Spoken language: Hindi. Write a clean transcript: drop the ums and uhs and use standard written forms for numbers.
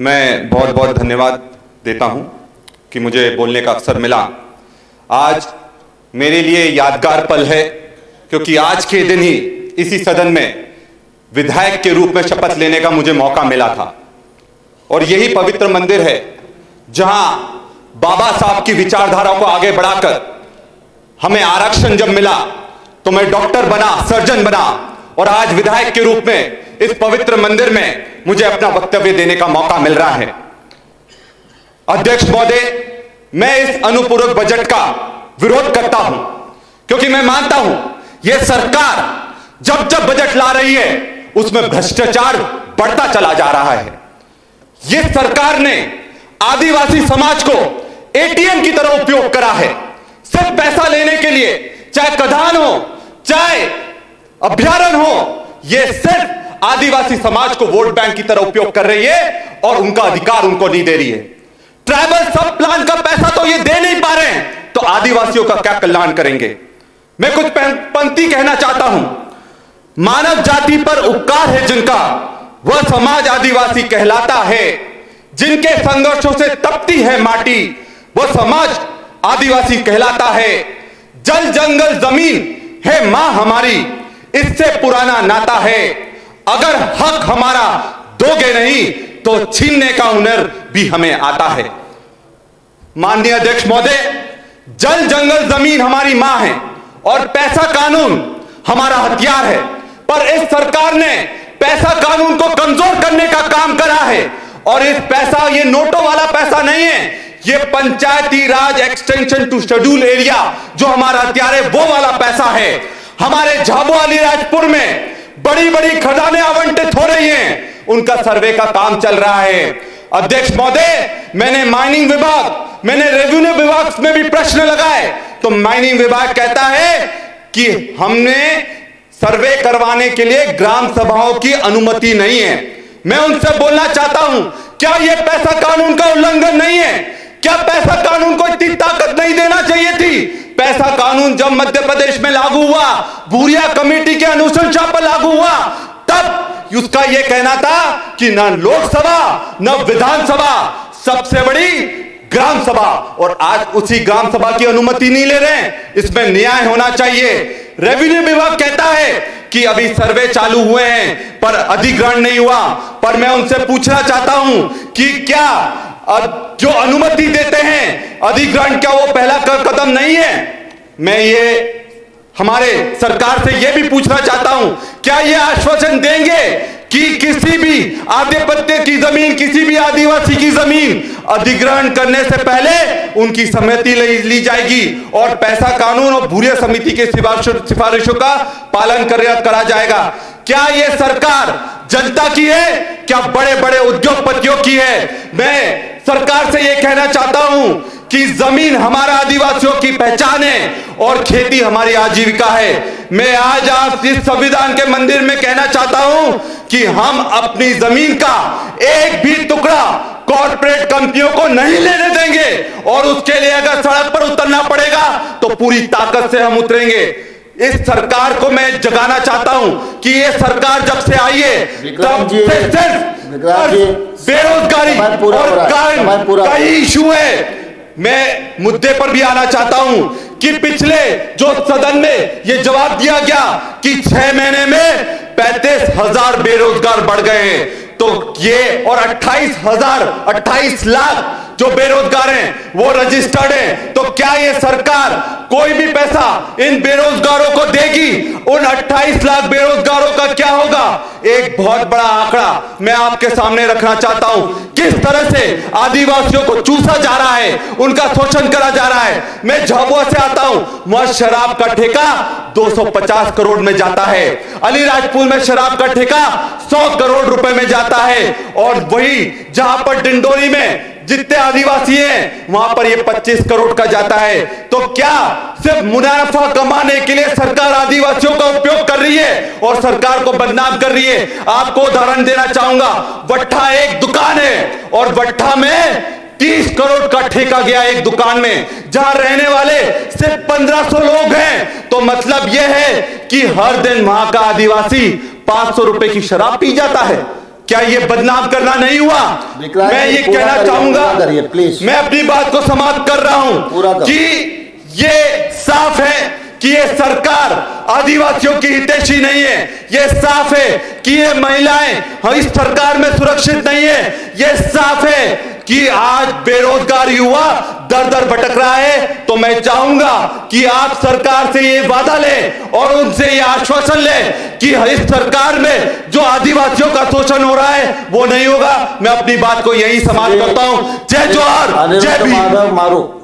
मैं बहुत बहुत धन्यवाद देता हूं कि मुझे बोलने का अवसर मिला। आज मेरे लिए यादगार पल है क्योंकि आज के दिन ही इसी सदन में विधायक के रूप में शपथ लेने का मुझे मौका मिला था और यही पवित्र मंदिर है जहां बाबा साहब की विचारधारा को आगे बढ़ाकर हमें आरक्षण जब मिला तो मैं डॉक्टर बना, सर्जन बना और आज विधायक के रूप में इस पवित्र मंदिर में मुझे अपना वक्तव्य देने का मौका मिल रहा है। अध्यक्ष महोदय, मैं इस अनुपूरक बजट का विरोध करता हूं क्योंकि मैं मानता हूं यह सरकार जब जब बजट ला रही है उसमें भ्रष्टाचार बढ़ता चला जा रहा है। यह सरकार ने आदिवासी समाज को एटीएम की तरह उपयोग करा है। सिर्फ पैसा लेने के लिए, चाहे कधान हो, चाहे अभ्यारण्य हो, यह सिर्फ आदिवासी समाज को वोट बैंक की तरह उपयोग कर रही है और उनका अधिकार उनको नहीं दे रही है। ट्राइबल सब प्लान का पैसा तो ये दे नहीं पा रहे हैं तो आदिवासियों का क्या कल्याण करेंगे। मैं कुछ पंक्ति कहना चाहता हूं। मानव जाति पर उपकार है जिनका, वह समाज आदिवासी कहलाता है। जिनके संघर्षों से तपती है माटी, वह समाज आदिवासी कहलाता है। जल जंगल जमीन है मां हमारी, इससे पुराना नाता है। अगर हक हमारा दोगे नहीं तो छीनने का हुनर भी हमें आता है। माननीय अध्यक्ष महोदय, जल जंगल जमीन हमारी मां है और पैसा कानून हमारा हथियार है, पर इस सरकार ने पैसा कानून को कमजोर करने का काम करा है। और इस पैसा, ये नोटों वाला पैसा नहीं है, ये पंचायती राज एक्सटेंशन टू शेड्यूल एरिया जो हमारा हथियार है वो वाला पैसा है। हमारे झाबुआ अलीराजपुर में बड़ी बड़ी खदानें आवंटित हो रही हैं, उनका सर्वे का काम चल रहा है। अध्यक्ष महोदय, मैंने माइनिंग विभाग, मैंने रेवेन्यू विभाग में भी प्रश्न लगाए तो माइनिंग विभाग कहता है कि हमने सर्वे करवाने के लिए ग्राम सभाओं की अनुमति नहीं है। मैं उनसे बोलना चाहता हूं, क्या यह पैसा कानून का उल्लंघन नहीं है? क्या पैसा कानून को इतनी ताकत नहीं देना चाहिए थी? पैसा कानून जब मध्य प्रदेश में लागू हुआ, भूरिया कमेटी के अनुशंसा पर लागू हुआ, तब उसका यह कहना था कि न लोकसभा न विधानसभा, सबसे बड़ी ग्राम सभा, और आज उसी ग्राम सभा की अनुमति नहीं ले रहे हैं। इसमें न्याय होना चाहिए। रेवेन्यू विभाग कहता है कि अभी सर्वे चालू हुए हैं पर अधिग्रहण नहीं हुआ, पर मैं उनसे पूछना चाहता हूं कि क्या जो अनुमति देते हैं अधिग्रहण, क्या वो पहला कदम नहीं है? मैं ये हमारे सरकार से ये भी पूछना चाहता हूं, क्या ये आश्वासन देंगे कि किसी भी आधिपत्य की जमीन, किसी भी आदिवासी की जमीन अधिग्रहण करने से पहले उनकी सहमति ली जाएगी और पैसा कानून और भूरिया समिति के सिफारिशों का पालन करा जाएगा? क्या यह सरकार जनता की है? क्या बड़े बड़े उद्योगपतियों की है? मैं सरकार से यह कहना चाहता हूं कि जमीन हमारा आदिवासियों की पहचान है और खेती हमारी आजीविका है। मैं आज इस संविधान के मंदिर में कहना चाहता हूं कि हम अपनी जमीन का एक भी टुकड़ा कॉर्पोरेट कंपनियों को नहीं लेने देंगे और उसके लिए अगर सड़क पर उतरना पड़ेगा तो पूरी ताकत से हम उतरेंगे। इस सरकार को मैं जगाना चाहता हूं कि ये सरकार जब से आई है तब से सिर्फ बेरोजगारी और का इशू है। मैं मुद्दे पर भी आना चाहता हूं कि पिछले जो सदन में ये जवाब दिया गया कि 6 महीने में 35,000 बेरोजगार बढ़ गए हैं, तो ये और 28 लाख जो बेरोजगार हैं वो रजिस्टर्ड हैं, तो क्या ये सरकार कोई भी पैसा इन बेरोजगारों को देगी? उन 28 लाख बेरोजगारों का क्या होगा? एक बहुत बड़ा आंकड़ा मैं आपके सामने रखना चाहता हूं, किस तरह से आदिवासियों को चूसा जा रहा है, उनका शोषण करा जा रहा है। मैं झाबुआ से आता हूं, वहां शराब का ठेका 250 करोड़ में जाता है। अलीराजपुर में शराब का ठेका 100 करोड़ रुपए में जाता है और वही जहां पर डिंडोरी में जितने आदिवासी हैं वहां पर ये 25 करोड़ का जाता है। तो क्या सिर्फ मुनाफा कमाने के लिए सरकार आदिवासियों का उपयोग कर रही है और सरकार को बदनाम कर रही है? आपको उदाहरण देना चाहूंगा, वट्ठा एक दुकान है और वट्ठा में 30 करोड़ का ठेका गया एक दुकान में, जहां रहने वाले सिर्फ 1500 लोग हैं। तो मतलब यह है कि हर दिन वहां का आदिवासी 500 रुपए की शराब पी जाता है। क्या ये बदनाम करना नहीं हुआ? मैं ये कहना चाहूंगा, मैं अपनी बात को समाप्त कर रहा हूं कि ये साफ है कि ये सरकार आदिवासियों की हितैषी नहीं है। ये साफ है कि ये महिलाएं इस सरकार में सुरक्षित नहीं है। ये साफ है कि आज बेरोजगार युवा दर दर भटक रहा है। तो मैं चाहूंगा कि आप सरकार से ये वादा लें और उनसे ये आश्वासन लें कि इस सरकार में जो आदिवासियों का शोषण हो रहा है वो नहीं होगा। मैं अपनी बात को यही समाप्त करता हूं। जय जोहार, जय भीम। मारो।